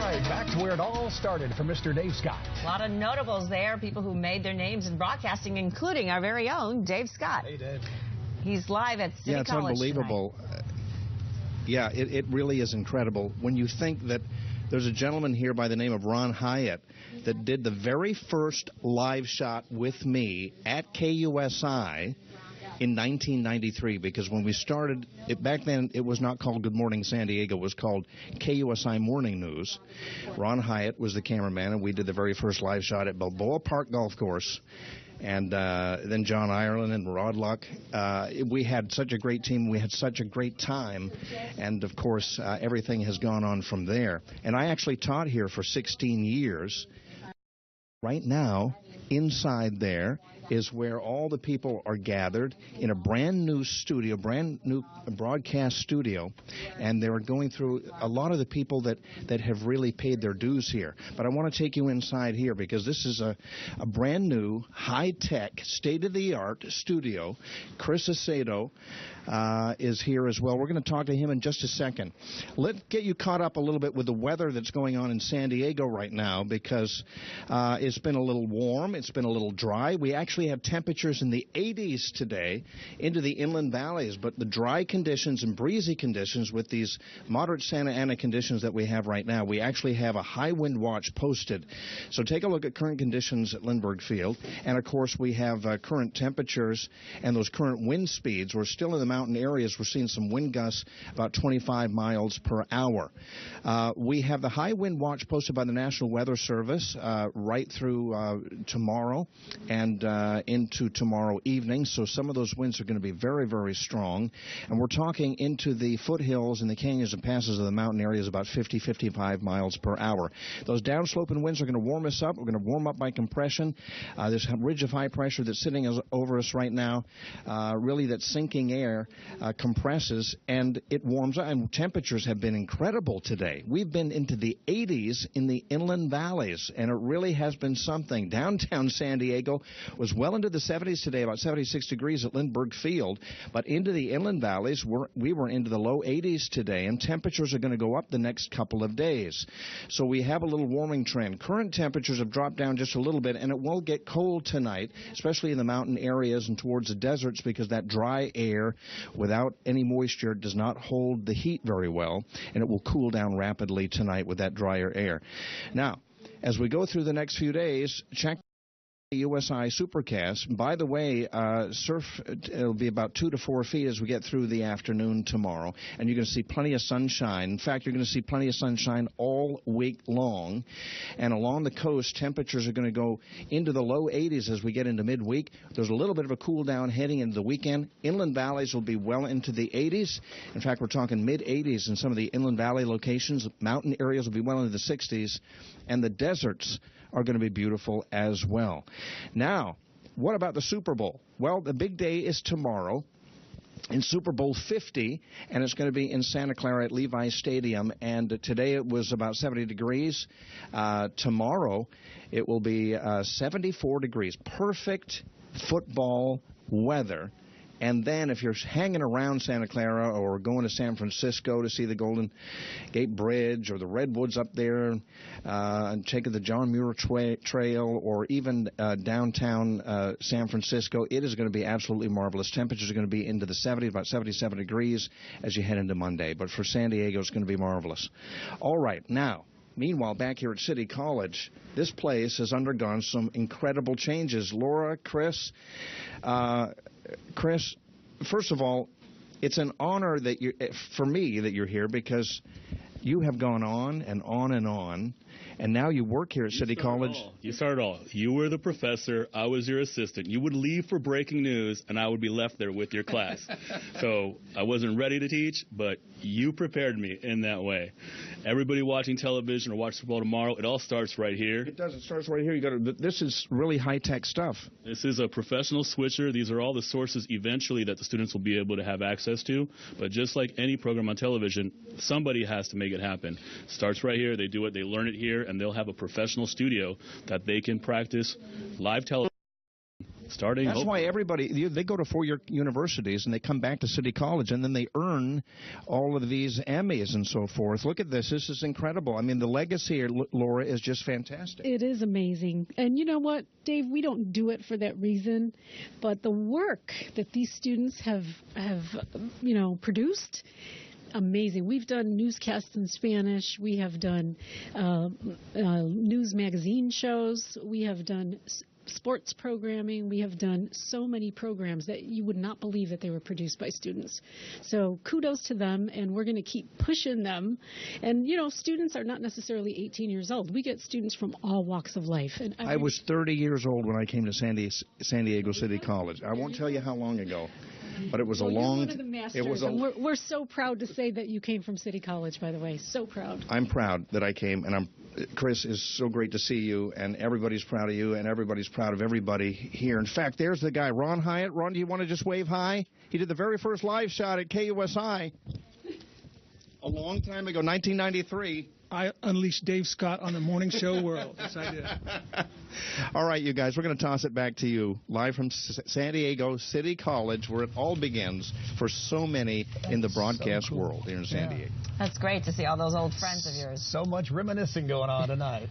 right, back to where it all started for Mr. Dave Scott. A lot of notables there, people who made their names in broadcasting, including our very own Dave Scott. Hey, Dave. He's live at City College. Yeah, it's unbelievable. Yeah, it really is incredible when you think that there's a gentleman here by the name of Ron Hyatt that did the very first live shot with me at KUSI in 1993, because when we started, back then it was not called Good Morning San Diego, it was called KUSI Morning News. Ron Hyatt was the cameraman, and we did the very first live shot at Balboa Park Golf Course. And then John Ireland and Rod Luck. We had such a great team. We had such a great time. And, of course, everything has gone on from there. And I actually taught here for 16 years. Right now, inside there is where all the people are gathered in a brand new studio, brand new broadcast studio, and they're going through a lot of the people that have really paid their dues here. But I want to take you inside here because this is a brand new, high-tech, state-of-the-art studio. Chris Aceto is here as well. We're going to talk to him in just a second. Let's get you caught up a little bit with the weather that's going on in San Diego right now, because it's been a little warm, it's been a little dry. We actually have temperatures in the 80s today into the inland valleys, but the dry conditions and breezy conditions with these moderate Santa Ana conditions that we have right now, we actually have a high wind watch posted. So take a look at current conditions at Lindbergh Field, and of course we have current temperatures and those current wind speeds. We're still in the mountain areas. We're seeing some wind gusts about 25 miles per hour. We have the high wind watch posted by the National Weather Service right through tomorrow and into tomorrow evening, so some of those winds are going to be very, very strong. And we're talking into the foothills and the canyons and passes of the mountain areas about 50, 55 miles per hour. Those downsloping winds are going to warm us up. We're going to warm up by compression. This ridge of high pressure that's sitting over us right now, really that sinking air compresses and it warms up. And temperatures have been incredible today. We've been into the 80s in the inland valleys, and it really has been something. Downtown San Diego was well into the 70s today, about 76 degrees at Lindbergh Field, but into the inland valleys, we were into the low 80s today, and temperatures are going to go up the next couple of days. So we have a little warming trend. Current temperatures have dropped down just a little bit, and it will get cold tonight, especially in the mountain areas and towards the deserts, because that dry air without any moisture does not hold the heat very well, and it will cool down rapidly tonight with that drier air. Now, as we go through the next few days, check USI Supercast. By the way, surf, it'll be about 2 to 4 feet as we get through the afternoon tomorrow, and you're going to see plenty of sunshine. In fact, you're going to see plenty of sunshine all week long, and along the coast, temperatures are going to go into the low 80s as we get into midweek. There's a little bit of a cool down heading into the weekend. Inland valleys will be well into the 80s. In fact, we're talking mid-80s in some of the inland valley locations. Mountain areas will be well into the 60s, and the deserts are going to be beautiful as well. Now, what about the Super Bowl? Well, the big day is tomorrow in Super Bowl 50, and it's going to be in Santa Clara at Levi Stadium. And today it was about 70 degrees. Tomorrow it will be 74 degrees. Perfect football weather. And then if you're hanging around Santa Clara or going to San Francisco to see the Golden Gate Bridge or the Redwoods up there, and taking the John Muir Trail, or even downtown San Francisco, it is going to be absolutely marvelous. Temperatures are going to be into the 70s, about 77 degrees as you head into Monday. But for San Diego, it's going to be marvelous. All right, now, meanwhile, back here at City College, this place has undergone some incredible changes. Laura, Chris, first of all, it's an honor that for me that you're here, because you have gone on and on and on, and now you work here at City College. You started all. You were the professor. I was your assistant. You would leave for breaking news, and I would be left there with your class. So I wasn't ready to teach, but you prepared me in that way. Everybody watching television or watching Super Bowl tomorrow, it all starts right here. It does. It starts right here. This is really high-tech stuff. This is a professional switcher. These are all the sources eventually that the students will be able to have access to. But just like any program on television, somebody has to make it happen. It starts right here. They do it. They learn it here, and they'll have a professional studio that they can practice live television starting. That's why everybody, they go to four-year universities and they come back to City College and then they earn all of these Emmys and so forth. Look at this. This is incredible. I mean, the legacy here, Laura, is just fantastic. It is amazing. And you know what, Dave? We don't do it for that reason, but the work that these students have produced, amazing. We've done newscasts in Spanish. We have done news magazine shows. We have done sports programming. We have done so many programs that you would not believe that they were produced by students. So kudos to them, and we're going to keep pushing them. And, students are not necessarily 18 years old. We get students from all walks of life. And I was 30 years old when I came to San Diego City College. I won't tell you how long ago. But it was a long. You're one of the masters, and we're so proud to say that you came from City College. By the way, so proud. I'm proud that I came, and Chris, is so great to see you, and everybody's proud of you, and everybody's proud of everybody here. In fact, there's the guy, Ron Hyatt. Ron, do you want to just wave hi? He did the very first live shot at KUSI a long time ago, 1993. I unleashed Dave Scott on the morning show world. Yes, I did. All right, you guys, we're going to toss it back to you, live from San Diego City College, where it all begins for so many in the broadcast world here in San Diego. That's great to see all those old friends of yours. So much reminiscing going on tonight.